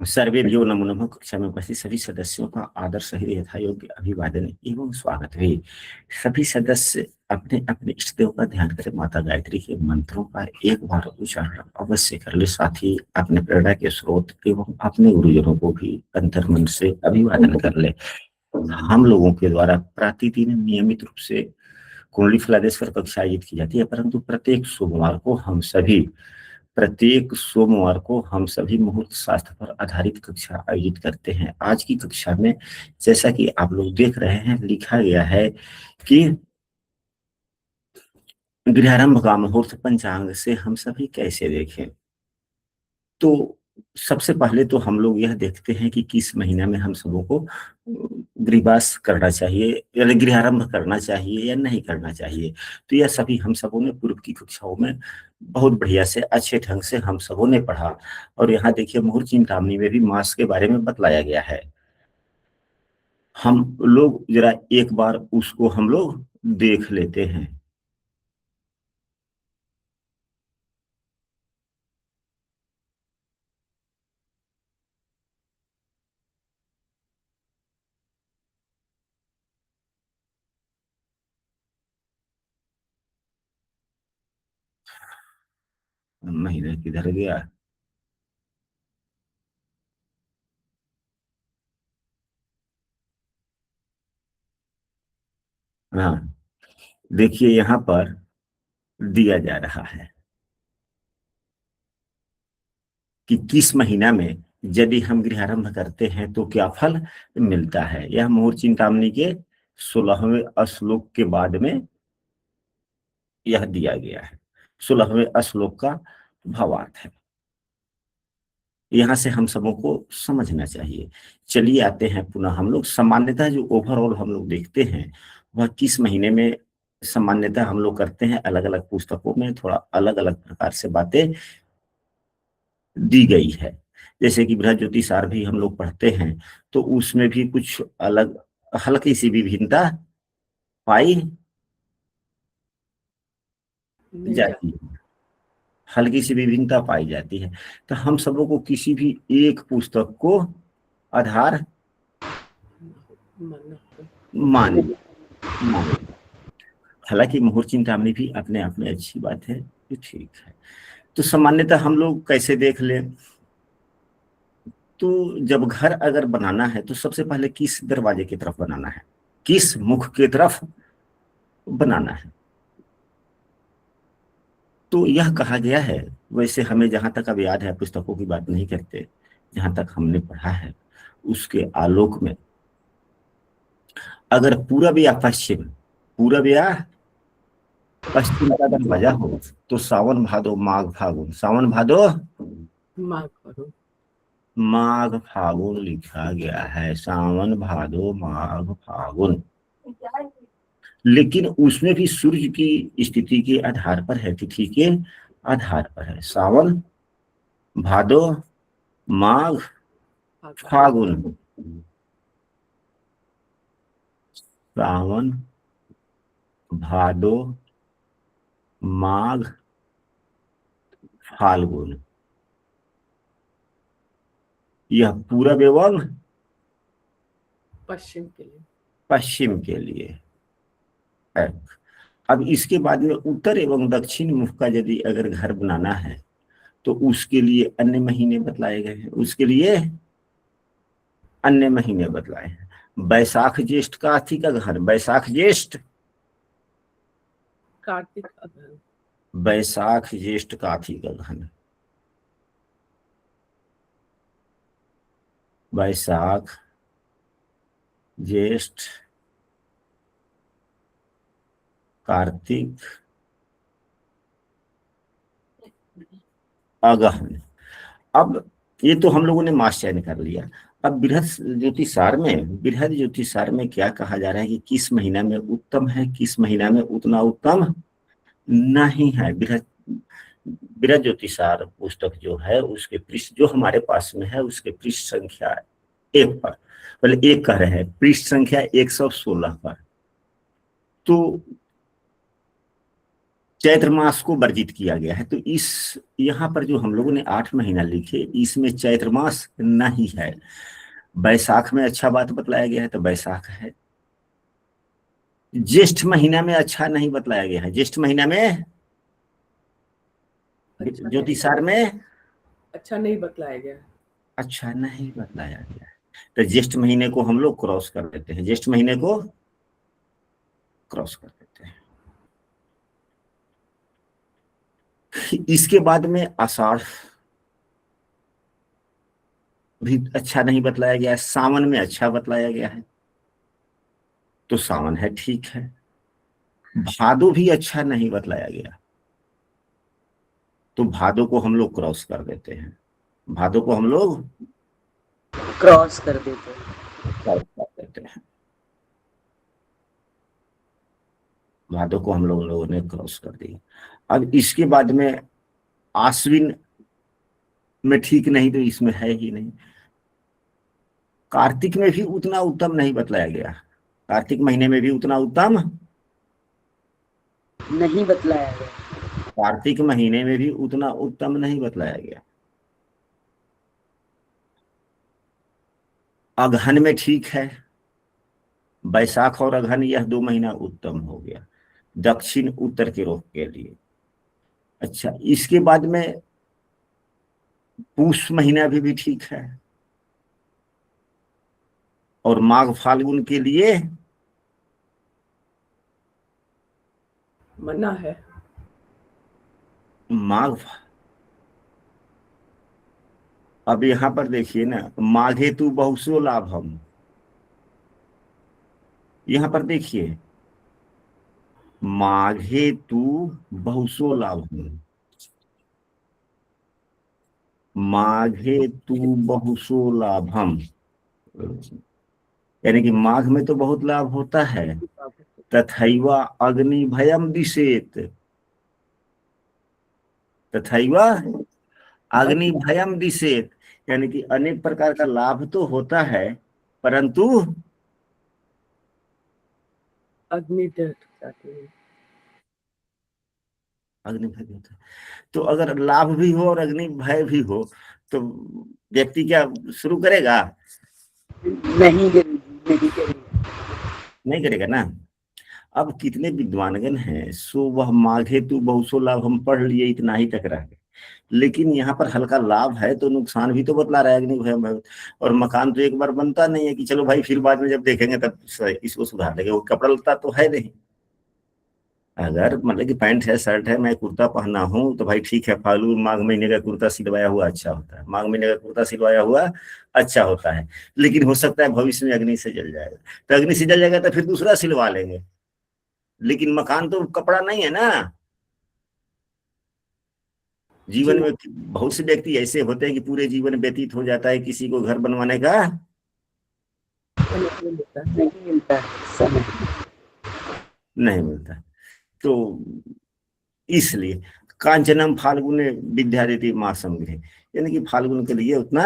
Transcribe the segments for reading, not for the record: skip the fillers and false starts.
सर्वेभ्यो नमो नमः। कक्षा में उपस्थित सभी सदस्यों का आदर सहित यथायोग्य अभिवादन एवं स्वागत है। सभी सदस्य अपने अपने इष्ट देव का ध्यान करें। माता गायत्री के मंत्रों का एक बार उच्चारण अवश्य कर ले। साथ ही अपने प्रेरणा के स्रोत एवं अपने गुरुजनों को भी अंतर मन से अभिवादन कर ले। हम लोगों के द्वारा प्रतिदिन नियमित रूप से कुंडली फलादेश पर कक्षा आयोजित की जाती है, परंतु प्रत्येक सोमवार को हम सभी मुहूर्त शास्त्र पर आधारित कक्षा आयोजित करते हैं। आज की कक्षा में जैसा कि आप लोग देख रहे हैं, लिखा गया है कि गृहारंभ का मुहूर्त पंचांग से हम सभी कैसे देखें। तो सबसे पहले तो हम लोग यह देखते हैं कि किस महीना में हम सबों को गृहवास करना चाहिए, यानी गृहारंभ करना चाहिए या नहीं करना चाहिए। तो यह सभी हम सबों ने पूर्व की कक्षाओं में बहुत बढ़िया से अच्छे ढंग से हम सबों ने पढ़ा। और यहाँ देखिए मुहूर्त चिंतामणी में भी मास के बारे में बतलाया गया है। हम लोग जरा एक बार उसको हम लोग देख लेते हैं। महीना किधर गया? हाँ, देखिए यहाँ पर दिया जा रहा है कि किस महीना में यदि हम गृहारंभ करते हैं तो क्या फल मिलता है। यह मुहूर्त चिंतामणि के 16वें श्लोक के बाद में यह दिया गया है। 16वें श्लोक का भावार्थ है। यहां से हम सबों को समझना चाहिए। चलिए आते हैं पुनः हम लोग सामान्यतः जो ओवरऑल हम लोग देखते हैं वह किस महीने में सामान्यतः हम लोग करते हैं। अलग अलग पुस्तकों में थोड़ा अलग अलग प्रकार से बातें दी गई है। जैसे कि बृहद ज्योतिषार भी हम लोग पढ़ते हैं तो उसमें भी कुछ अलग हल्की सी विभिन्नता पाई जाती है। हल्की सी विभिन्नता पाई जाती है। तो हम सबों को किसी भी एक पुस्तक को आधार मान मान हालांकि मुहूर्त चिंतामणि भी अपने आप में अच्छी बात है, ये ठीक है। तो सामान्यतः हम लोग कैसे देख लें, तो जब घर अगर बनाना है तो सबसे पहले किस दरवाजे की तरफ बनाना है, किस मुख की तरफ बनाना है। तो यह कहा गया है। वैसे हमें जहां तक अब याद है, पुस्तकों की बात नहीं करते, जहां तक हमने पढ़ा है उसके आलोक में, अगर पूरब या पश्चिम का दरवाजा हो तो सावन भादो माघ फागुन, सावन भादो माघ फागुन लिखा गया है, सावन भादो माघ फागुन। लेकिन उसमें भी सूर्य की स्थिति के आधार पर है, तिथि के आधार पर है। सावन भादो माघ फागुन, सावन भादो माघ फाल्गुन, यह पूरब एवं पश्चिम के लिए है। अब इसके बाद में उत्तर एवं दक्षिण मुख का यदि अगर घर बनाना है तो उसके लिए अन्य महीने बतलाए गए हैं। उसके लिए अन्य महीने बतलाए हैं। बैसाख ज्येष्ठ कार्तिक अगहन, बैसाख ज्येष्ठ कार्तिक अगहन, बैसाख ज्येष्ठ कार्तिक अगहन, बैसाख ज्येष्ठ कार्तिक अगहन। अब ये तो हम लोगों ने मास चयन कर लिया। अब बृहद ज्योतिषार में क्या कहा जा रहा है कि किस महीना में उत्तम है, किस महीना में उतना उत्तम नहीं है। बृहद बृहद ज्योतिषार पुस्तक जो है उसके पृष्ठ जो हमारे पास में है उसके पृष्ठ संख्या 1 पर, पहले 1 कह रहे हैं, पृष्ठ संख्या 116 पर। तो चैत्र मास को वर्जित किया गया है। तो इस यहाँ पर जो हम लोगों ने 8 महीना लिखे, इसमें चैत्र मास नहीं है। बैसाख में अच्छा बात बतलाया गया है तो बैसाख है। ज्येष्ठ महीना में अच्छा नहीं बतलाया गया है। ज्येष्ठ महीना में अच्छा ज्योतिषार में अच्छा नहीं बतलाया गया। अच्छा नहीं बतलाया गया है। तो ज्येष्ठ महीने को हम लोग क्रॉस कर देते हैं, ज्येष्ठ महीने को क्रॉस कर देते हैं। इसके बाद में आषाढ़ भी अच्छा नहीं बतलाया गया है। सावन में अच्छा बतलाया गया है तो सावन है, ठीक है। भादो भी अच्छा नहीं बतलाया गया तो भादो को हम लोग क्रॉस कर देते हैं। भादो को हम लोग क्रॉस कर देते हैं। क्रॉस कर देते हैं। भादो को हम लोगों ने क्रॉस कर दिया। अब इसके बाद में आश्विन में ठीक नहीं तो इसमें है ही नहीं। कार्तिक में भी उतना उत्तम नहीं बतलाया गया। कार्तिक महीने में भी उतना उत्तम नहीं बतलाया गया। कार्तिक महीने में भी उतना उत्तम नहीं बतलाया गया। अगहन में ठीक है। बैसाख और अगहन यह 2 महीना उत्तम हो गया दक्षिण उत्तर के रुख के लिए। अच्छा, इसके बाद में पूष महीना भी ठीक है। और माघ फाल्गुन के लिए मना है। माघ, अब यहां पर देखिए ना, माघे तू बहुसो लाभम, यहां पर देखिए माघे तू बहुसो लाभम, माघे तू बहुसो लाभम, यानी कि माघ में तो बहुत लाभ होता है। तथैवा अग्नि भयम दिशेत, तथैवा अग्नि भयम दिशेत, यानी कि अनेक प्रकार का लाभ तो होता है परंतु अग्नि डर जाती है। अग्नि भय भी होता है। तो अगर लाभ भी हो और अग्नि भय भी हो तो व्यक्ति क्या शुरू करेगा? नहीं करेगी, नहीं करेगी। नहीं करेगा ना। अब कितने विद्वानगण हैं, सो वह माघे तू बहुसो लाभ हम पढ़ लिए, इतना ही तक रह गए। लेकिन यहाँ पर हल्का लाभ है तो नुकसान भी तो बतला रहा है अग्नि भय भय। और मकान तो एक बार बनता नहीं है कि चलो भाई फिर बाद में जब देखेंगे तब इसको सुधार लेंगे। वो कपड़ा लत्ता तो है नहीं। अगर मतलब कि पैंट है, शर्ट है, मैं कुर्ता पहना हूं तो भाई ठीक है, फाल्गुन माघ महीने का कुर्ता सिलवाया हुआ अच्छा होता है, माघ महीने का कुर्ता सिलवाया हुआ अच्छा होता है। लेकिन हो सकता है भविष्य में अग्नि से जल जाएगा, तो अग्नि से जल जाएगा तो फिर दूसरा सिलवा लेंगे। लेकिन मकान तो कपड़ा नहीं है ना। जीवन में बहुत से व्यक्ति ऐसे होते हैं कि पूरे जीवन व्यतीत हो जाता है किसी को घर बनवाने का नहीं मिलता है समय। नहीं मिलता। तो इसलिए कांचनम फाल्गुन विद्या देती मासम गृह, यानी कि फाल्गुन के लिए उतना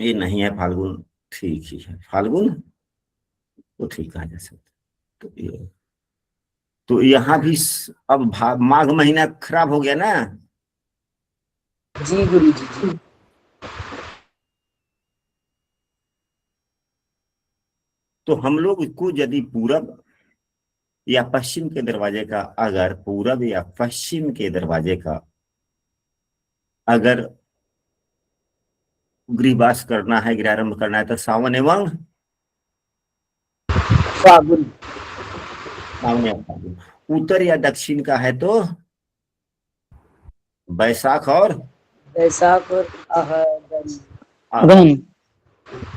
ये नहीं है। फाल्गुन ठीक ही है, फाल्गुन तो ठीक कहा जा सकता। तो यहाँ भी अब माघ महीना खराब हो गया ना। जी गुरु जी जी। तो हम लोग को यदि पूरब या पश्चिम के दरवाजे का, अगर पूरब या पश्चिम के दरवाजे का अगर गृहवास करना है, गृहारंभ करना है तो सावन एवं फागुन। सावन या फाल्गुन। उत्तर या दक्षिण का है तो बैसाख और बैसाख और अगहन। अगहन।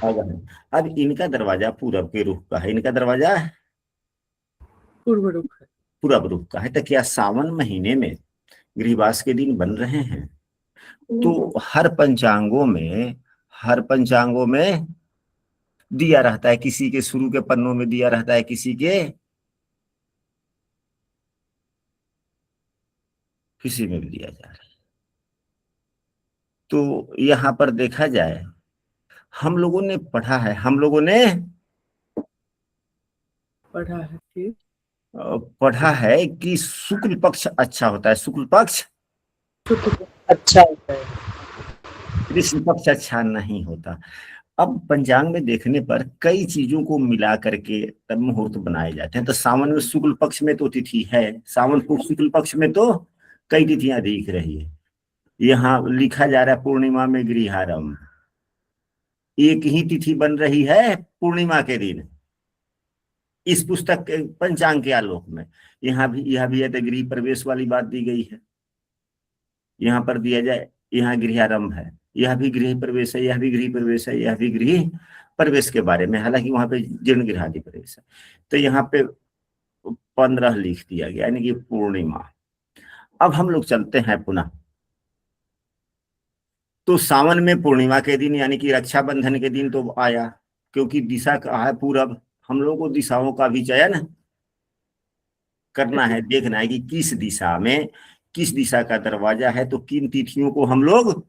अगहन। अब इनका दरवाजा पूरब के रुख का है, इनका दरवाजा पूर्व रुख है। पूरब रुख का है। तो क्या सावन महीने में गृहवास के दिन बन रहे हैं? तो हर पंचांगों में दिया रहता है, किसी के शुरू के पन्नों में दिया रहता है, किसी में भी दिया जा रहा है। तो यहां पर देखा जाए, हम लोगों ने पढ़ा है, हम लोगों ने पढ़ा है कि पढ़ा है कि शुक्ल पक्ष अच्छा होता है, शुक्ल पक्ष, अच्छा होता है। कृष्ण पक्ष अच्छा नहीं होता। अब पंचांग में देखने पर कई चीजों को मिला करके तब मुहूर्त बनाए जाते हैं। तो सावन में शुक्ल पक्ष में तो तिथि है, सावन को शुक्ल पक्ष में तो कई तिथियां दिख रही है। यहाँ लिखा जा रहा है पूर्णिमा में गृहारंभ, एक ही तिथि बन रही है पूर्णिमा के दिन इस पुस्तक के पंचांग के आलोक में। यहाँ भी यह भी है तो गृह प्रवेश वाली बात दी गई है। यहाँ पर दिया जाए, यहाँ गृहारंभ है, यह भी गृह प्रवेश है, यह भी गृह प्रवेश है, यह भी गृह प्रवेश के बारे में, हालांकि वहां पे जीर्ण गृहादि प्रवेश है। तो यहाँ पे 15 लिख दिया गया, यानी कि पूर्णिमा। अब हम लोग चलते हैं पुनः, तो सावन में पूर्णिमा के दिन यानी कि रक्षाबंधन के दिन तो आया, क्योंकि दिशा कहा है पूरब, हम लोगों को दिशाओं का भी चयन करना है, देखना है कि किस दिशा में किस दिशा का दरवाजा है, तो किन तिथियों को हम लोग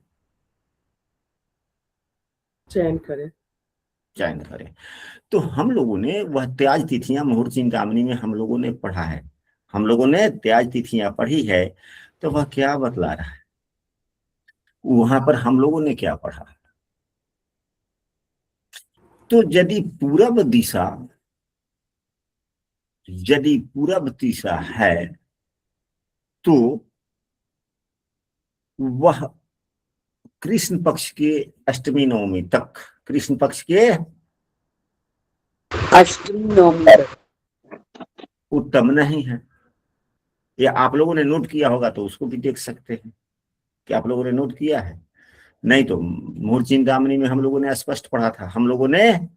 चयन करें। चयन करें। तो हम लोगों ने वह त्याज तिथियां मुहूर्त चिंतामणि में हम लोगों ने पढ़ा है, हम लोगों ने त्याज तिथियां पढ़ी है। तो वह क्या बतला रहा है, वहां पर हम लोगों ने क्या पढ़ा, तो यदि पूरब दिशा है तो वह कृष्ण पक्ष के अष्टमी नवमी तक, कृष्ण पक्ष के अष्टमी नवमी उत्तम नहीं है। या आप लोगों ने नोट किया होगा तो उसको भी देख सकते हैं कि आप लोगों ने नोट किया है, नहीं तो मुहूर्त चिंतामणि में हम लोगों ने स्पष्ट पढ़ा था, हम लोगों ने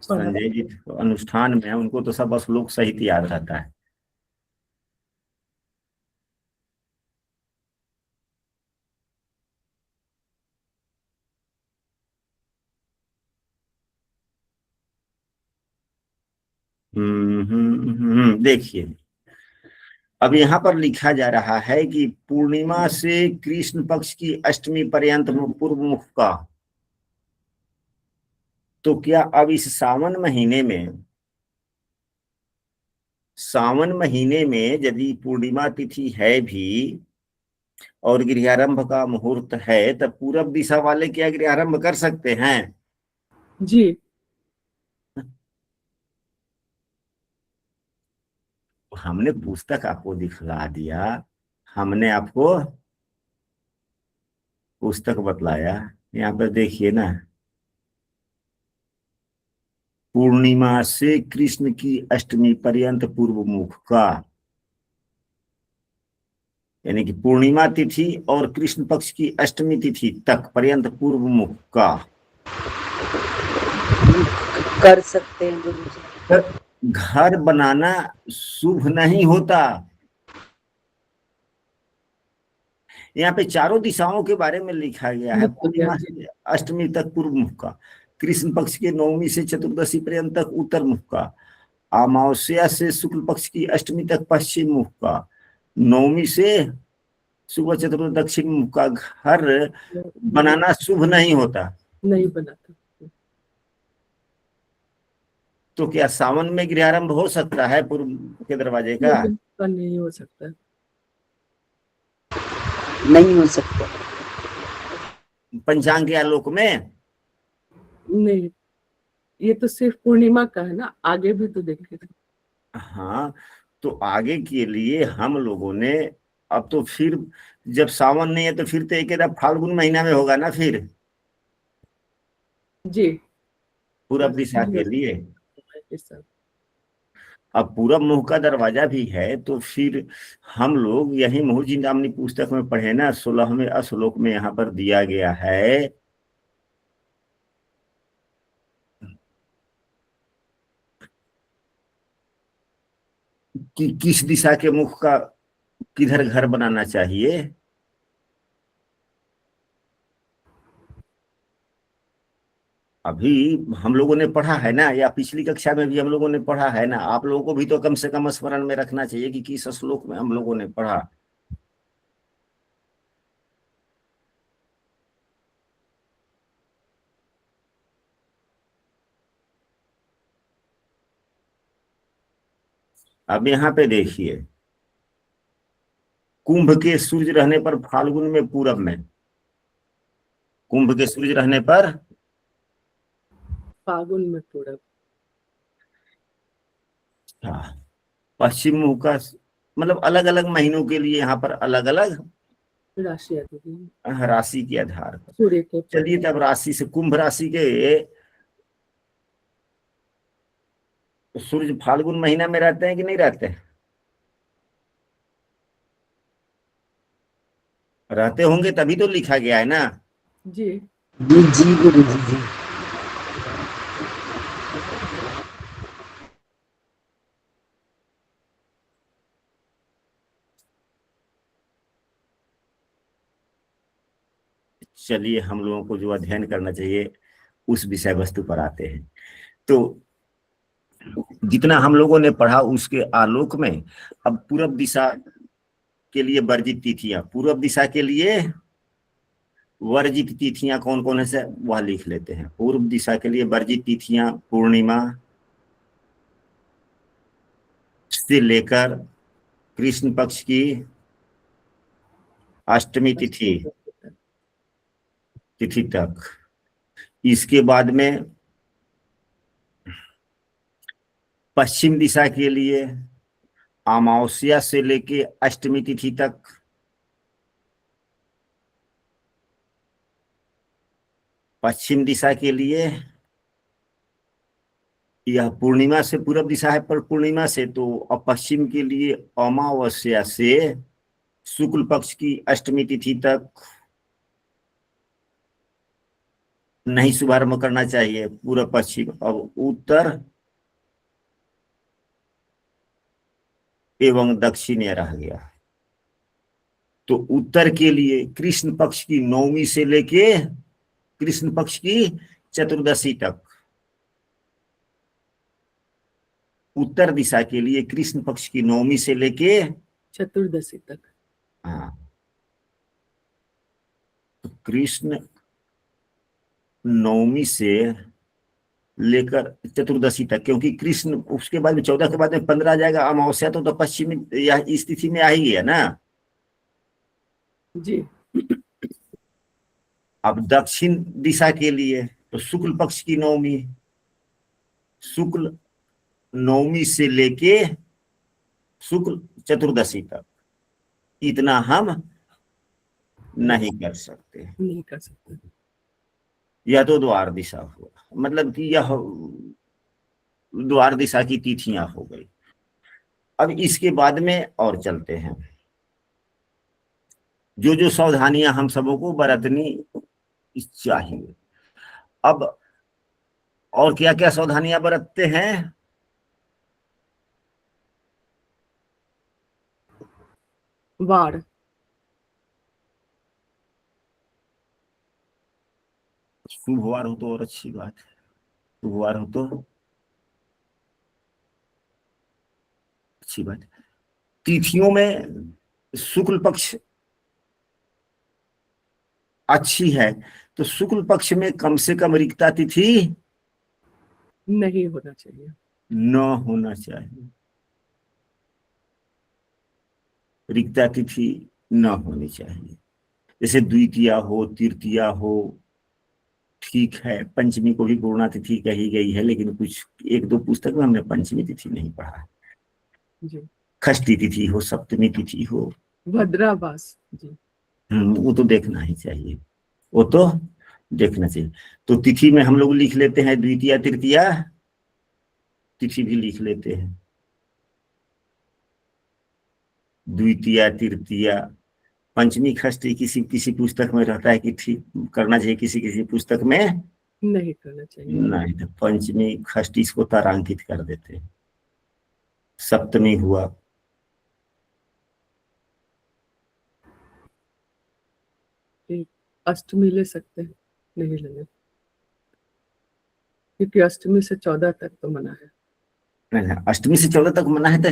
संजय जी अनुष्ठान में, उनको तो सब श्लोक सहित याद रहता है। देखिए, अब यहाँ पर लिखा जा रहा है कि पूर्णिमा से कृष्ण पक्ष की अष्टमी पर्यंत पूर्व मुख का, तो क्या अब इस सावन महीने में यदि पूर्णिमा तिथि है भी और गृहारंभ का मुहूर्त है, तब पूरब दिशा वाले क्या गृहारंभ कर सकते हैं? जी। हमने पुस्तक आपको दिखला दिया, हमने आपको पुस्तक बतलाया। यहाँ पर देखिए ना, पूर्णिमा से कृष्ण की अष्टमी पर्यंत पूर्व मुख का, यानी कि पूर्णिमा तिथि और कृष्ण पक्ष की अष्टमी तिथि तक पर्यंत पूर्व मुख का कर सकते हैं गुरु जी। घर बनाना शुभ नहीं होता। यहाँ पे चारों दिशाओं के बारे में लिखा गया है, पूर्णिमा से अष्टमी तक पूर्व मुख का, कृष्ण पक्ष के नवमी से चतुर्दशी पर्यंत तक उत्तर मुख का, अमावस्या से शुक्ल पक्ष की अष्टमी तक पश्चिम मुख का, नवमी से सुबह चतुर्थ दक्षिण मुख का घर बनाना शुभ नहीं होता। नहीं बनाता। तो क्या सावन में गृहारंभ हो सकता है पूर्व के दरवाजे का? नहीं हो सकता, नहीं हो सकता पंचांग के आलोक में। नहीं, ये तो सिर्फ पूर्णिमा का है ना, आगे भी तो देखेंगे। हाँ, तो आगे के लिए हम लोगों ने, अब तो फिर जब सावन नहीं है तो फिर तो एक फाल्गुन महीना में होगा ना फिर, जी। पूरब दिशा के लिए। अब पूरब मुख का दरवाजा भी है, तो फिर हम लोग यही मुहूर्त चिंतामणि पुस्तक में पढ़े ना, 16वें श्लोक में यहाँ पर दिया गया है कि किस दिशा के मुख का किधर घर बनाना चाहिए। अभी हम लोगों ने पढ़ा है ना, या पिछली कक्षा में भी हम लोगों ने पढ़ा है ना, आप लोगों को भी तो कम से कम स्मरण में रखना चाहिए कि किस श्लोक में हम लोगों ने पढ़ा। अब यहाँ पे देखिए, कुंभ के सूर्य रहने पर फाल्गुन में पूरब में, कुंभ के सूर्य रहने पर फागुन में पूरब, हाँ, पश्चिम मुंह का, मतलब अलग अलग महीनों के लिए यहाँ पर अलग अलग राशि आदि राशि के आधार पर। सूर्य के चलिए प्रति। तब राशि से, कुंभ राशि के सूर्य फाल्गुन महीना में रहते हैं कि नहीं रहते हैं? रहते होंगे तभी तो लिखा गया है ना। जी जी जी गुरु जी जी। चलिए हम लोगों को जो अध्ययन करना चाहिए उस विषय वस्तु पर आते हैं। तो जितना हम लोगों ने पढ़ा उसके आलोक में अब पूरब दिशा के लिए वर्जित तिथियां, पूर्व दिशा के लिए वर्जित तिथियां कौन कौन है से वह लिख लेते हैं। पूर्व दिशा के लिए वर्जित तिथियां पूर्णिमा से लेकर कृष्ण पक्ष की अष्टमी तिथि तिथि तक। इसके बाद में पश्चिम दिशा के लिए अमावस्या से लेके अष्टमी तिथि तक। पश्चिम दिशा के लिए यह पूर्णिमा से पूर्व दिशा है, पर पूर्णिमा से तो, अब पश्चिम के लिए अमावस्या से शुक्ल पक्ष की अष्टमी तिथि तक नहीं शुभारंभ करना चाहिए पूर्व पश्चिम। अब उत्तर एवं दक्षिण यह रह गया। तो उत्तर के लिए कृष्ण पक्ष की नवमी से लेके कृष्ण पक्ष की चतुर्दशी तक। उत्तर दिशा के लिए कृष्ण पक्ष की नवमी से लेके चतुर्दशी तक। हाँ, तो कृष्ण नवमी से लेकर चतुर्दशी तक, क्योंकि कृष्ण उसके बाद में 14 के बाद में 15 आ जाएगा अमावस्या, तो पश्चिमी या इस तिथि में आ ही गया ना। जी अब दक्षिण दिशा के लिए तो शुक्ल पक्ष की नवमी, शुक्ल नवमी से लेके शुक्ल चतुर्दशी तक, इतना हम नहीं कर सकते। नहीं कर सकते। यह तो द्वार दिशा हुआ, मतलब कि यह द्वार दिशा की तिथियां हो गई। अब इसके बाद में और चलते हैं, जो जो सावधानियां हम सबों को बरतनी चाहिए। अब और क्या क्या सावधानियां बरतते हैं? वार, शुभवार हो तो और अच्छी बात है, शुभवार हो तो अच्छी बात है। तिथियों में शुक्ल पक्ष अच्छी है, तो शुक्ल पक्ष में कम से कम रिक्ता तिथि नहीं होना चाहिए। न होना चाहिए, रिक्ता तिथि न होनी चाहिए। जैसे द्वितीया हो, तृतीया हो, ठीक है, पंचमी को भी पूर्णा तिथि कही गई है, लेकिन कुछ एक दो पुस्तक में हमने पंचमी तिथि नहीं पढ़ा है। जी षष्ठी तिथि हो, सप्तमी तिथि हो, भद्रावास। जी वो तो देखना ही चाहिए, वो तो देखना चाहिए। तो तिथि में हम लोग लिख लेते हैं द्वितीया तृतीया तिथि भी लिख लेते हैं, द्वितीया तृतीया। पंचमी षष्ठी किसी किसी पुस्तक में रहता है कि ठीक करना चाहिए, किसी किसी पुस्तक में नहीं करना चाहिए। नहीं, तो पंचमी षष्ठी इसको तारांकित कर देते हैं। सप्तमी हुआ, ठीक, अष्टमी ले सकते हैं, नहीं लेंगे। क्योंकि अष्टमी से 14 तक तो मना है। नहीं, अष्टमी से 14 तक मना है तो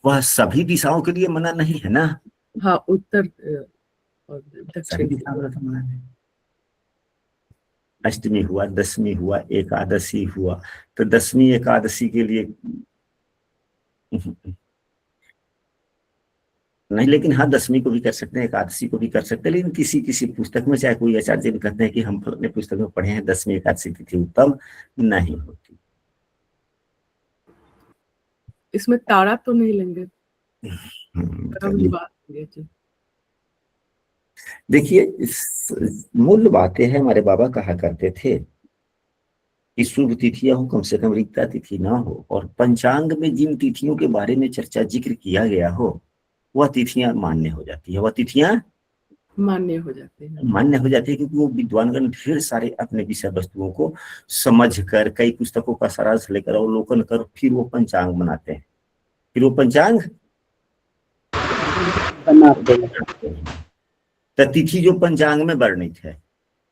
वह सभी दिशाओं के लिए मना नहीं है ना। हाँ, उत्तर और सभी दक्षिण के दिशाओं लिए। का तो मना है। अष्टमी हुआ, दशमी हुआ, एकादशी हुआ, तो दशमी एकादशी के लिए नहीं, लेकिन हाँ दशमी को भी कर सकते हैं, एकादशी को भी कर सकते हैं, लेकिन किसी किसी पुस्तक में, चाहे कोई आचार्य जी कहते हैं कि हम अपने पुस्तक में पढ़े हैं दशमी एकादशी तिथि उत्तम नहीं होती। इसमें तारा तो नहीं लेंगे, चलिए। बात लेंगे जी। देखिए, मूल बातें हैं, हमारे बाबा कहा करते थे कि शुभ तिथियां हो, कम से कम रिक्ता तिथि ना हो, और पंचांग में जिन तिथियों के बारे में चर्चा जिक्र किया गया हो वह तिथियां मान्य हो जाती है, वह तिथियां मान्य हो जाते हैं। मान्य हो जाती है, क्योंकि वो विद्वानगण ढेर सारे अपने विषय वस्तुओं को समझ कर, कई पुस्तकों का सारांश लेकर अवलोकन कर फिर वो पंचांग बनाते हैं, फिर वो पंचांग बनाते हैं। बनाते हैं। तो तिथि जो पंचांग में वर्णित है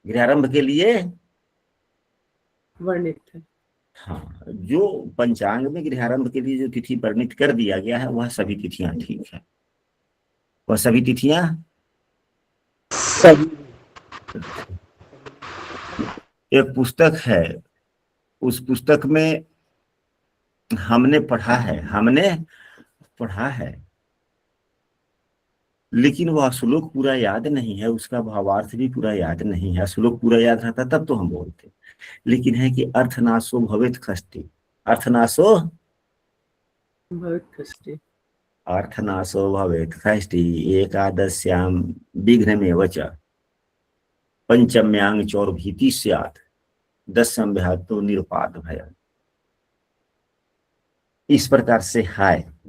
गृहारंभ के लिए, वर्णित है। हाँ, जो पंचांग में गृहारंभ के लिए जो तिथि वर्णित कर दिया गया है वह सभी तिथियां ठीक है, वह सभी तिथियां। सही। एक पुस्तक है, उस पुस्तक में हमने पढ़ा है, लेकिन वह श्लोक पूरा याद नहीं है, उसका भावार्थ भी पूरा याद नहीं है। श्लोक पूरा याद रहता तब तो हम बोलते, लेकिन है कि अर्थनाशो भवेत खष्टि, अर्थनाशो बहुत कष्टी। अर्थनाशो भवेत खष्टि एकादश्याम विघ्नमेव च पंचम्यांग चौर्भीति स्यात् दशम तो निरुपाद भय। इस प्रकार से है।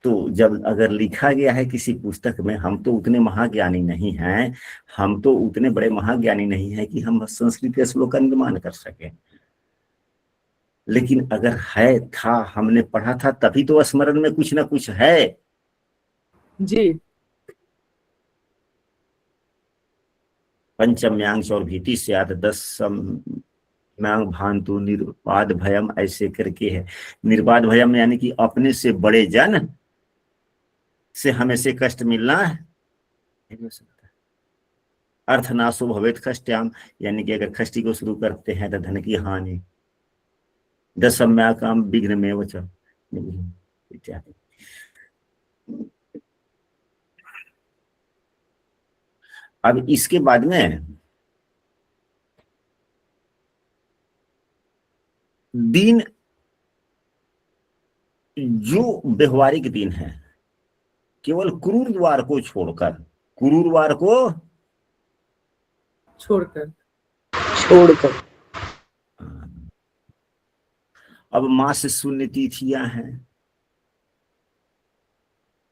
तो जब अगर लिखा गया है किसी पुस्तक में, हम तो उतने महाज्ञानी नहीं हैं, हम तो उतने बड़े महाज्ञानी नहीं हैं कि हम संस्कृत के श्लोक का निर्माण कर सकें, लेकिन अगर है था, हमने पढ़ा था, तभी तो स्मरण में कुछ ना कुछ है जी। पंचम्यांग और भीति से याद 10म्यांग भांतु निर्बाध भयम, ऐसे करके है। निर्बाध भयम यानी कि अपने से बड़े जन से हमें से कष्ट मिलना नहीं हो सकता। अर्थनाशो भवेत खष्ट्याम, यानी कि अगर खष्टी को शुरू करते हैं तो धन की हानि। दशम्याकाम विघ्न में वच इत्यादि। अब इसके बाद में दिन, जो व्यवहारिक दिन है, केवल क्रूरवार को छोड़कर, क्रूरवार को छोड़कर। अब मास शून्य तिथियां हैं,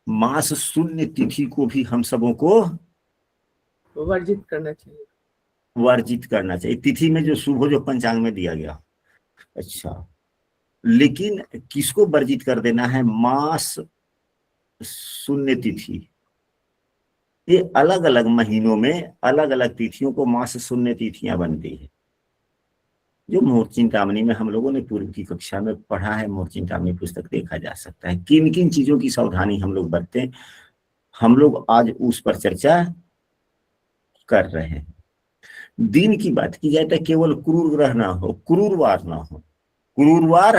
मास शून्य तिथि को भी हम सबों को वर्जित करना चाहिए। वर्जित करना चाहिए। तिथि में जो शुभ हो, जो पंचांग में दिया गया, अच्छा, लेकिन किसको वर्जित कर देना है? मास शून्य तिथि। ये अलग अलग महीनों में अलग अलग तिथियों को मास शून्य तिथियां बनती है, जो मुहूर्त चिंतामणि में हम लोगों ने पूर्व की कक्षा में पढ़ा है। मुहूर्त चिंतामणि पुस्तक देखा जा सकता है, किन किन चीजों की सावधानी हम लोग बरतें, हम लोग आज उस पर चर्चा कर रहे हैं। दिन की बात की जाए तो केवल क्रूर ग्रह ना हो, क्रूरवार ना हो, क्रूरवार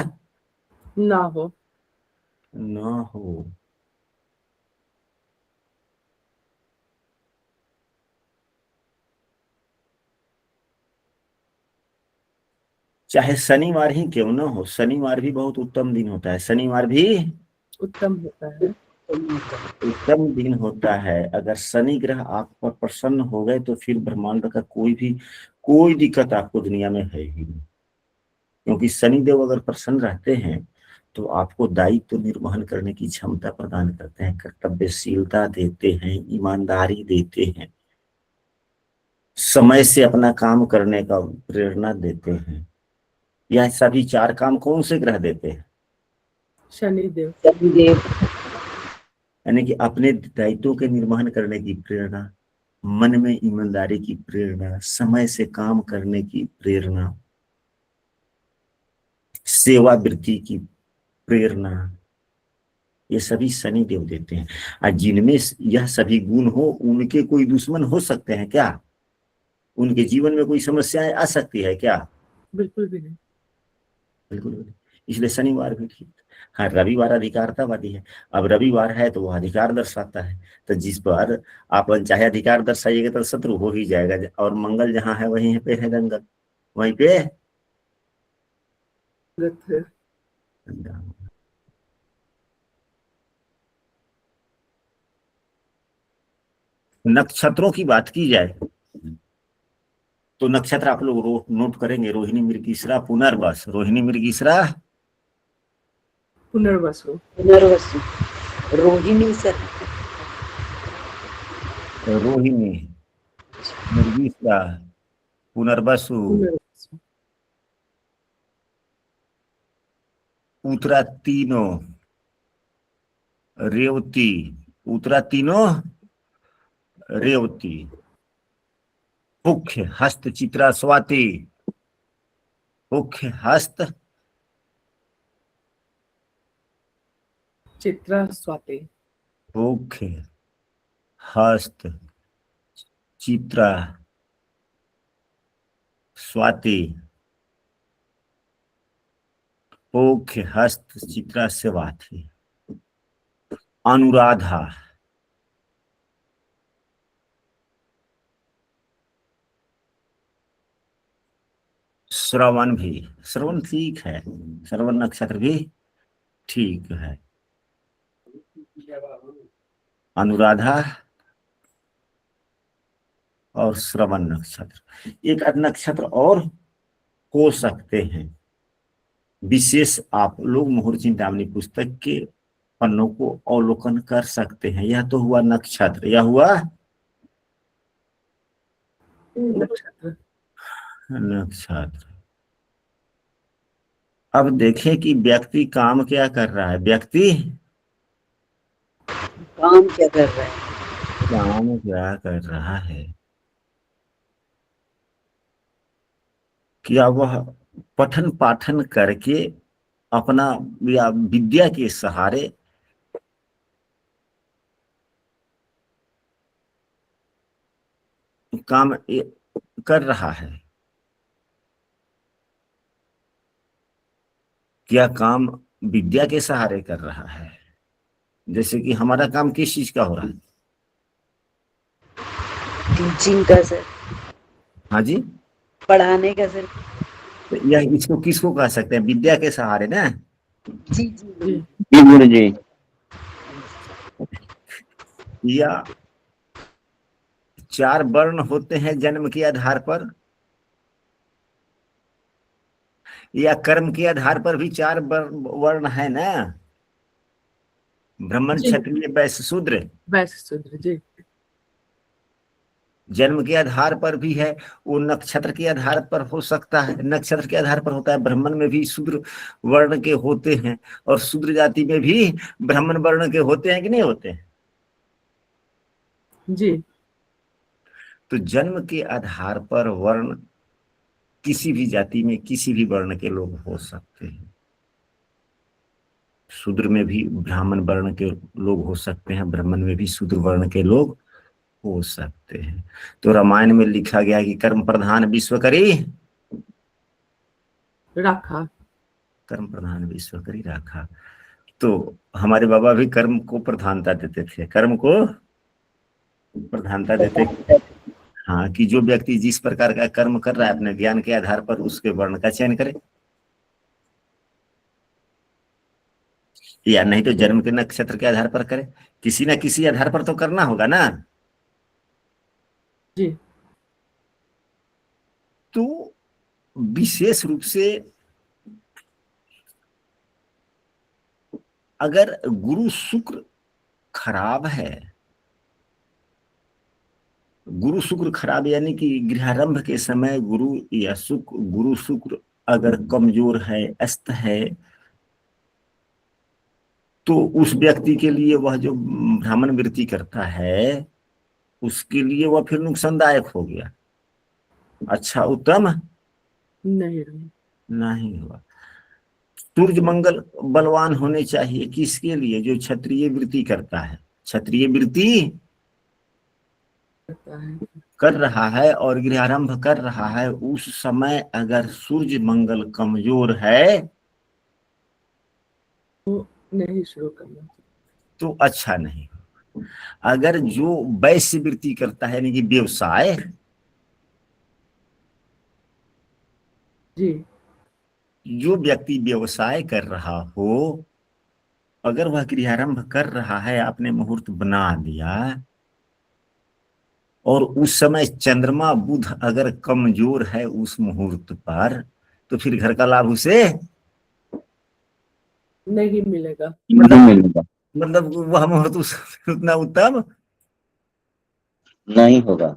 ना हो। ना हो। चाहे शनिवार ही क्यों ना हो, शनिवार भी बहुत उत्तम दिन होता है, शनिवार भी उत्तम होता है। उत्तम दिन होता है। अगर शनि ग्रह आप पर प्रसन्न हो गए तो फिर ब्रह्मांड का कोई दिक्कत आपको दुनिया में है ही नहीं, क्योंकि शनिदेव अगर प्रसन्न रहते हैं तो आपको दायित्व निर्वहन करने की क्षमता प्रदान करते हैं, कर्तव्यशीलता देते हैं, ईमानदारी देते हैं, समय से अपना काम करने का प्रेरणा देते हैं। यह सभी चार काम कौन से ग्रह देते हैं? शनिदेव। यानी कि अपने दायित्वों के निर्वहन करने की प्रेरणा, मन में ईमानदारी की प्रेरणा, समय से काम करने की प्रेरणा, सेवा वृत्ति की प्रेरणा, ये सभी शनि देव देते हैं। और जिनमें यह सभी गुण हो, उनके कोई दुश्मन हो सकते हैं क्या? उनके जीवन में कोई समस्याएं आ सकती है क्या? बिल्कुल भी नहीं। बिल्कुल भी नहीं। इसलिए शनिवार भी ठीक। हाँ, रविवार अधिकारतावादी है। अब रविवार है तो वह अधिकार दर्शाता है, तो जिस पर आप चाहे अधिकार दर्शाइएगा तो शत्रु हो ही जाएगा। और मंगल जहां है वहीं पे है दंगल, वहीं पे गलत है। नक्षत्रों की बात की जाए तो नक्षत्र आप लोग नोट करेंगे, रोहिणी, मृगशिरा, पुनर्वस। रोहिणी, मृगशिरा, पुनर्वसु। पुनर्वसु, रोहिणी सर, रोहिणी, मृगशिरा, पुनर्वसु, पुनर्वसु। उत्तरा तीनों, रेवती, उत्तरा तीनों, रेवती, मुख्य हस्त, चित्रा, स्वाति, मुख्य हस्त, चित्रा, स्वाति। मुख्य हस्त, चित्रा, स्वाति, मुख्य हस्त, चित्रा, स्वाति, अनुराधा, श्रवण भी, श्रवण ठीक है, श्रवण नक्षत्र भी ठीक है। अनुराधा और श्रवण नक्षत्र, एक नक्षत्र और हो सकते हैं विशेष। आप लोग मुहूर्त चिंतामणि पुस्तक के पन्नों को अवलोकन कर सकते हैं। यह तो हुआ नक्षत्र, यह हुआ नक्षत्र। नक्षत्र। अब देखें कि व्यक्ति काम क्या कर रहा है। व्यक्ति काम क्या कर रहा है? काम क्या कर रहा है? क्या वह पठन पाठन करके अपना या विद्या के सहारे काम कर रहा है? क्या काम विद्या के सहारे कर रहा है? जैसे कि हमारा काम किस चीज का हो रहा है? टीचिंग का सर, हाँ जी, पढ़ाने का सर। तो यह इसको किसको कह सकते हैं? विद्या के सहारे ना। जी जी जी। जी गुरु जी। या 4 वर्ण होते हैं जन्म के आधार पर, या कर्म के आधार पर भी 4 वर्ण है ना, ब्राह्मण, जी। क्षत्रिय, वैश्य, शूद्र। वैश्य शूद्र। जी। जन्म के आधार पर भी है, वो नक्षत्र के आधार पर हो सकता है। नक्षत्र के आधार पर होता है। ब्राह्मण में भी शूद्र वर्ण के होते हैं, और शूद्र जाति में भी ब्राह्मण वर्ण के होते हैं कि नहीं होते हैं? जी। तो जन्म के आधार पर वर्ण किसी भी जाति में किसी भी वर्ण के लोग हो सकते हैं। शूद्र में भी ब्राह्मण वर्ण के लोग हो सकते हैं, ब्राह्मण में भी शूद्र वर्ण के लोग हो सकते हैं। तो रामायण में लिखा गया कि कर्म प्रधान विश्व करी राखा। कर्म प्रधान विश्व करी राखा। तो हमारे बाबा भी कर्म को प्रधानता देते थे, कर्म को प्रधानता देते। हाँ, कि जो व्यक्ति जिस प्रकार का कर्म कर रहा है अपने ज्ञान के आधार पर उसके वर्ण का चयन करे, या नहीं तो जन्म के नक्षत्र के आधार पर करे। किसी ना किसी आधार पर तो करना होगा ना। जी। तो विशेष रूप से अगर गुरु शुक्र खराब है, गुरु शुक्र खराब यानी कि गृहारंभ के समय गुरु या शुक्र, गुरु शुक्र अगर कमजोर है, अस्त है, तो उस व्यक्ति के लिए वह जो ब्राह्मण वृत्ति करता है उसके लिए वह फिर नुकसानदायक हो गया। अच्छा, उत्तम नहीं। नहीं हुआ। सूर्य मंगल बलवान होने चाहिए किसके लिए? जो क्षत्रिय वृत्ति करता है, क्षत्रिय वृत्ति करता है। कर रहा है और गृहारंभ कर रहा है, उस समय अगर सूर्य मंगल कमजोर है नहीं शुरू करना। तो अच्छा नहीं। अगर जो वैश्य वृत्ति करता है यानी कि व्यवसाय, जी जो व्यक्ति व्यवसाय कर रहा हो, अगर वह गृहारंभ कर रहा है, आपने मुहूर्त बना दिया और उस समय चंद्रमा बुध अगर कमजोर है उस मुहूर्त पर, तो फिर घर का लाभ उसे नहीं मिलेगा। मतलब वह मुहूर्त उतना उत्तम नहीं होगा,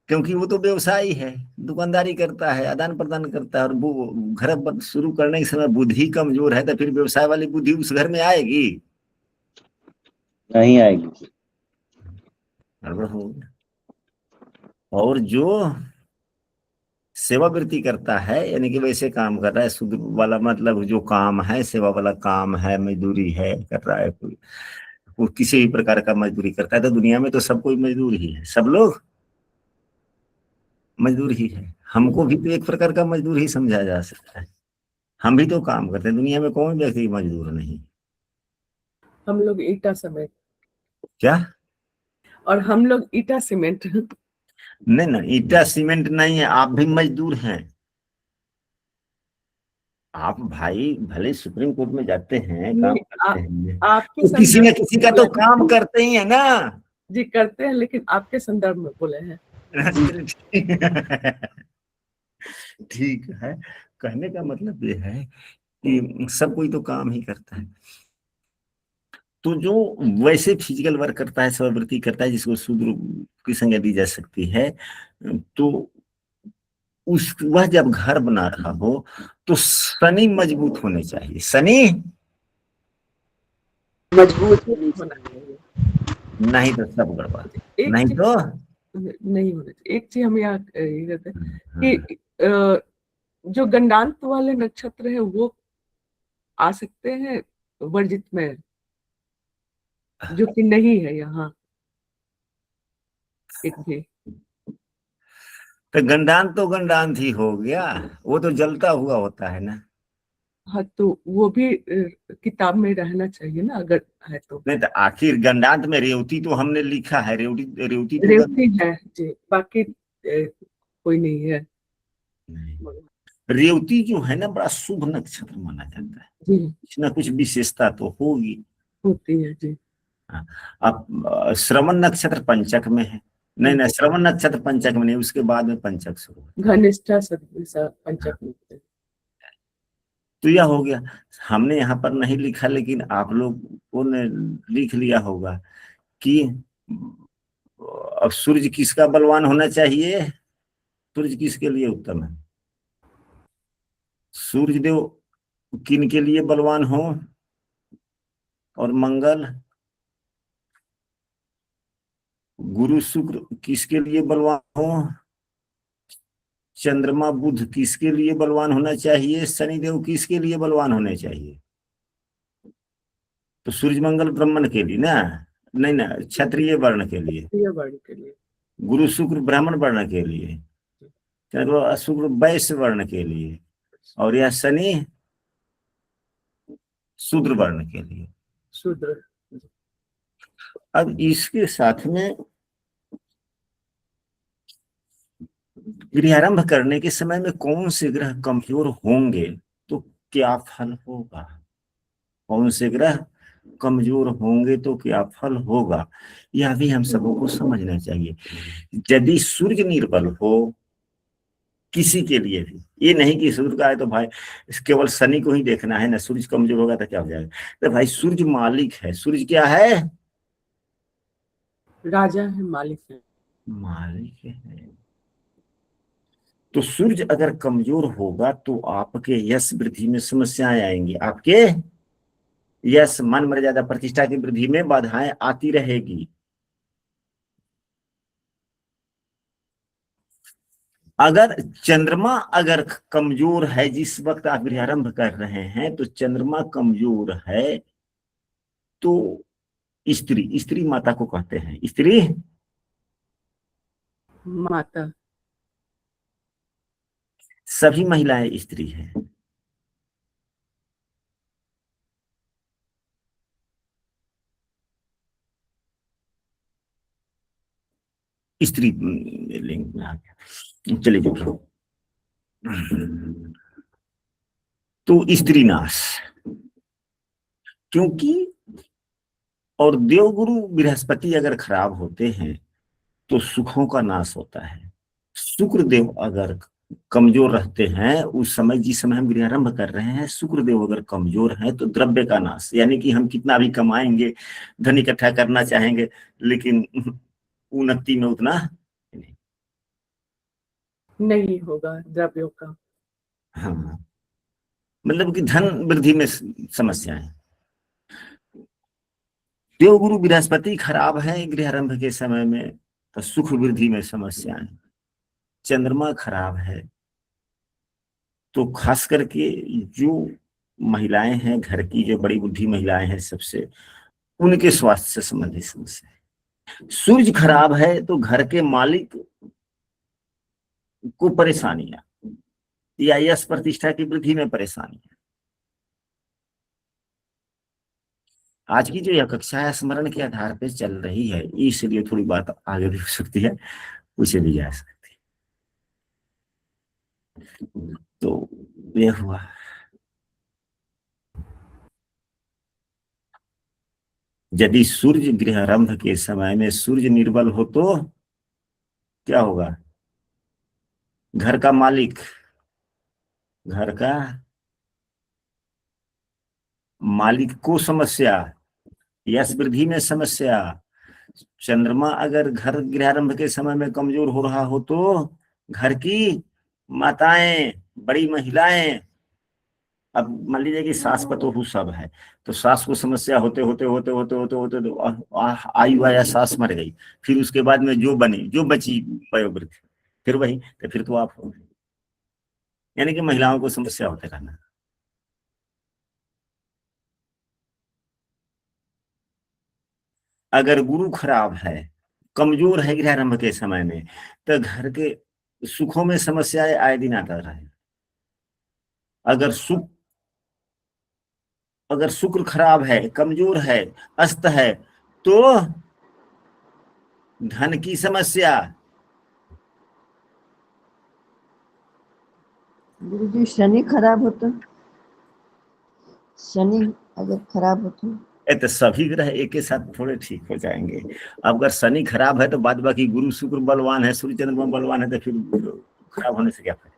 क्योंकि वो तो व्यवसायी है, दुकानदारी करता है, आदान प्रदान करता है, और वो घर शुरू करने के समय बुद्धि कमजोर है, तो फिर व्यवसाय वाली बुद्धि उस घर में आएगी? नहीं आएगी। गड़बड़ हो गया। और जो सेवावृत्ति करता है यानी कि वैसे काम कर रहा है, शुद्ध वाला मतलब जो काम है, सेवा वाला काम है, मजदूरी है, कर रहा है कोई, वो किसी भी प्रकार का मजदूरी करता है, तो दुनिया में तो सब कोई मजदूर ही है, सब लोग मजदूर ही है। हमको भी तो एक प्रकार का मजदूर ही समझा जा सकता है, हम भी तो काम करते हैं, दुनिया में कौन व्यक्ति मजदूर नहीं? हम लोग ईटा सीमेंट, क्या? और हम लोग ईटा सीमेंट। नहीं ना, ईटा सीमेंट नहीं है, आप भी मजदूर हैं। आप भाई भले सुप्रीम कोर्ट में जाते हैं, काम नहीं, करते हैं, आपके तो किसी न संदर्भ किसी में का तो बोला है। काम करते ही है ना। जी करते हैं, लेकिन आपके संदर्भ में बोले हैं। ठीक है, कहने का मतलब ये है कि सब कोई तो काम ही करता है। तो जो वैसे फिजिकल वर्क करता है, स्ववृत्ति करता है, जिसको शूद्र की संज्ञा दी जा सकती है, तो उस वह जब घर बना रहा हो तो शनि मजबूत होने चाहिए। शनि मजबूत होनी होना चाहिए। चाहिए। नहीं तो सब गड़बड़, एक नहीं चीज तो नहीं होना चाहिए। एक चीज हम यहाँ ये कहते हैं कि जो गंडांत वाले नक्षत्र है वो आ सकते हैं वर्जित में, जो कि नहीं है यहाँ एक भी। तो गंडांत तो गंडांत ही हो गया, वो तो जलता हुआ होता है ना। हाँ तो वो भी किताब में रहना चाहिए ना, अगर है तो। नहीं तो आखिर गंडांत में रेवती तो हमने लिखा है, रेवती रेवती तो रेवती है जी, बाकी कोई नहीं है। रेवती जो है ना बड़ा शुभ नक्षत्र माना जाता है, जी कुछ ना कुछ विशेषता तो होगी। होती है जी। हाँ, अब श्रवण नक्षत्र पंचक में है, नहीं नहीं श्रवण नक्षत्र पंचक में नहीं, उसके बाद में पंचक शुरू होता है। घनिष्ठा पंचक में होते हैं। तो यह हो गया, हमने यहाँ पर नहीं लिखा, लेकिन आप लोगों ने लिख लिया होगा कि अब सूर्य किसका बलवान होना चाहिए? सूर्य किसके लिए उत्तम है? सूर्य देव किन के लिए बलवान हो? और मंगल, गुरु शुक्र किसके लिए बलवान हो? चंद्रमा बुध किसके लिए बलवान होना चाहिए? शनिदेव किसके लिए बलवान होने चाहिए? तो सूर्य मंगल ब्राह्मण के लिए ना, नहीं ना, क्षत्रिय वर्ण के लिए, प्रिय वर्ण के लिए। गुरु शुक्र ब्राह्मण वर्ण के लिए, चंद्रमा शुक्र वैश्य वर्ण के लिए, और यह शनि शूद्र वर्ण के लिए। शूद्र। अब इसके साथ में गृहारंभ करने के समय में कौन से ग्रह कमजोर होंगे तो क्या फल होगा? कौन से ग्रह कमजोर होंगे तो क्या फल होगा, यह भी हम सबों को समझना चाहिए। यदि सूर्य निर्बल हो किसी के लिए भी, ये नहीं कि सूर्य का है तो भाई केवल शनि को ही देखना है ना, सूर्य कमजोर होगा तो क्या हो जाएगा? तो भाई सूर्य मालिक है, सूर्य क्या है? राजा है, मालिक है। मालिक है। तो सूर्य अगर कमजोर होगा तो आपके यश वृद्धि में समस्याएं आएंगी, आपके यश मान मर्यादा प्रतिष्ठा की वृद्धि में बाधाएं आती रहेगी। अगर चंद्रमा अगर कमजोर है, जिस वक्त आप गृहारंभ कर रहे हैं तो चंद्रमा कमजोर है, तो स्त्री, स्त्री माता को कहते हैं। स्त्री माता। सभी महिलाएं स्त्री हैं। स्त्री लिंग में आ गया। चलिए देखो, तो स्त्री नाश, क्योंकि और देवगुरु बृहस्पति अगर खराब होते हैं तो सुखों का नाश होता है। शुक्र देव अगर कमजोर रहते हैं, उस समय जिस समय हम गृहारंभ कर रहे हैं, शुक्र देव अगर कमजोर है तो द्रव्य का नाश, यानी कि हम कितना भी कमाएंगे, धन इकट्ठा करना चाहेंगे, लेकिन उन्नति में उतना नहीं। नहीं होगा द्रव्यों का। हाँ, मतलब कि धन वृद्धि में समस्या है। देवगुरु बृहस्पति खराब है गृहारंभ के समय में तो सुख वृद्धि में समस्या है। चंद्रमा खराब है तो खास करके जो महिलाएं हैं, घर की जो बड़ी बुद्धि महिलाएं हैं, सबसे उनके स्वास्थ्य से संबंधित समस्या है। सूर्य खराब है तो घर के मालिक को परेशानियां या यश प्रतिष्ठा की वृद्धि में परेशानी है। आज की जो यह कक्षा है स्मरण के आधार पर चल रही है, इसलिए थोड़ी बात आगे भी हो सकती है, उसे भी जा सकती है। तो यह हुआ। यदि सूर्य गृहारंभ के समय में सूर्य निर्बल हो तो क्या होगा? घर का मालिक, घर का मालिक को समस्या, यश वृद्धि में समस्या। चंद्रमा अगर घर गृहारंभ के समय में कमजोर हो रहा हो तो घर की माताएं, बड़ी महिलाएं, अब मान लीजिए कि सास पतोहू सब है, तो सास को समस्या होते होते होते होते होते होते तो आयु आया, सास मर गई, फिर उसके बाद में जो बनी, जो बची वयोवृद्ध, फिर वही, तो फिर तो आप हो गए। यानी कि महिलाओं को समस्या होते रहना। अगर गुरु खराब है, कमजोर है गृहारंभ के समय में, तो घर के सुखों में समस्याएं आए दिन आता रहे। अगर सुख, अगर शुक्र खराब है, कमजोर है, अस्त है, तो धन की समस्या। गुरु जी शनि खराब हो तो, शनि अगर खराब हो तो सभी ग्रह एक के साथ थोड़े ठीक हो जाएंगे। अब अगर शनि खराब है तो बाद बाकी गुरु शुक्र बलवान है, सूर्य चंद्रमा बलवान है, तो फिर खराब होने से क्या फायदा?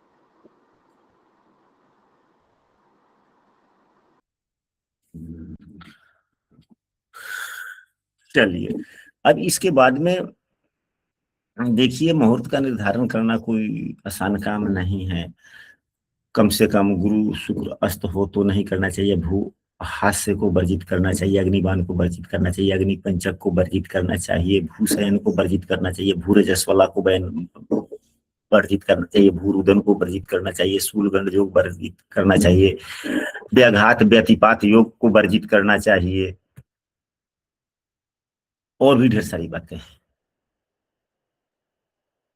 चलिए, अब इसके बाद में देखिए, मुहूर्त का निर्धारण करना कोई आसान काम नहीं है। कम से कम गुरु शुक्र अस्त हो तो नहीं करना चाहिए। भू हास्य को वर्जित करना चाहिए, अग्निबाण को वर्जित करना चाहिए, अग्नि पंचक को वर्जित करना चाहिए, भूशयन को वर्जित करना चाहिए, भूरजस्वला को वर्जित करना चाहिए, भूरुदन को वर्जित करना चाहिए, शूलगंड योग वर्जित करना चाहिए, व्याघात व्यतिपात योग को वर्जित करना चाहिए, और भी ढेर सारी बातें हैं।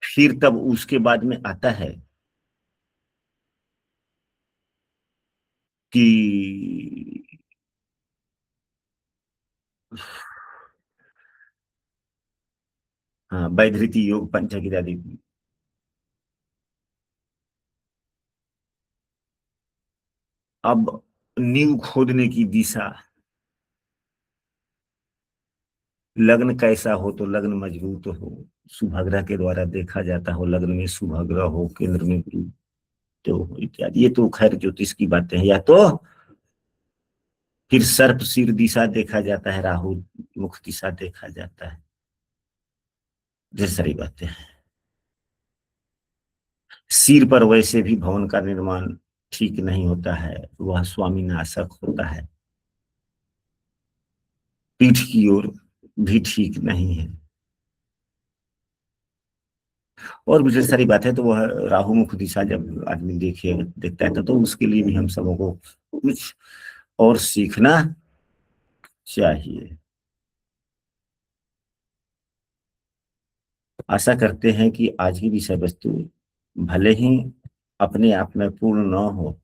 फिर तब उसके बाद में आता है कि हाँ, वैधृति योग, पंचक इत्यादि। अब नींव खोदने की दिशा, लग्न कैसा हो तो लग्न मजबूत हो, शुभग्रह के द्वारा देखा जाता हो, लग्न में शुभग्रह हो, केंद्र में गुरु तो इत्यादि। ये तो खैर ज्योतिष की बातें हैं। या तो फिर सर्प सिर दिशा देखा जाता है, राहु मुख दिशा देखा जाता है, ढेर सारी बातें हैं। सिर पर वैसे भी भवन का निर्माण ठीक नहीं होता है, वह स्वामी नाशक होता है। पीठ की ओर भी ठीक नहीं है। और भी ढेर सारी बात है। तो वह राहु मुख दिशा जब आदमी देखता है तो उसके लिए भी हम सबों को कुछ और सीखना चाहिए। आशा करते हैं कि आज की विषय वस्तु भले ही अपने आप में पूर्ण न हो,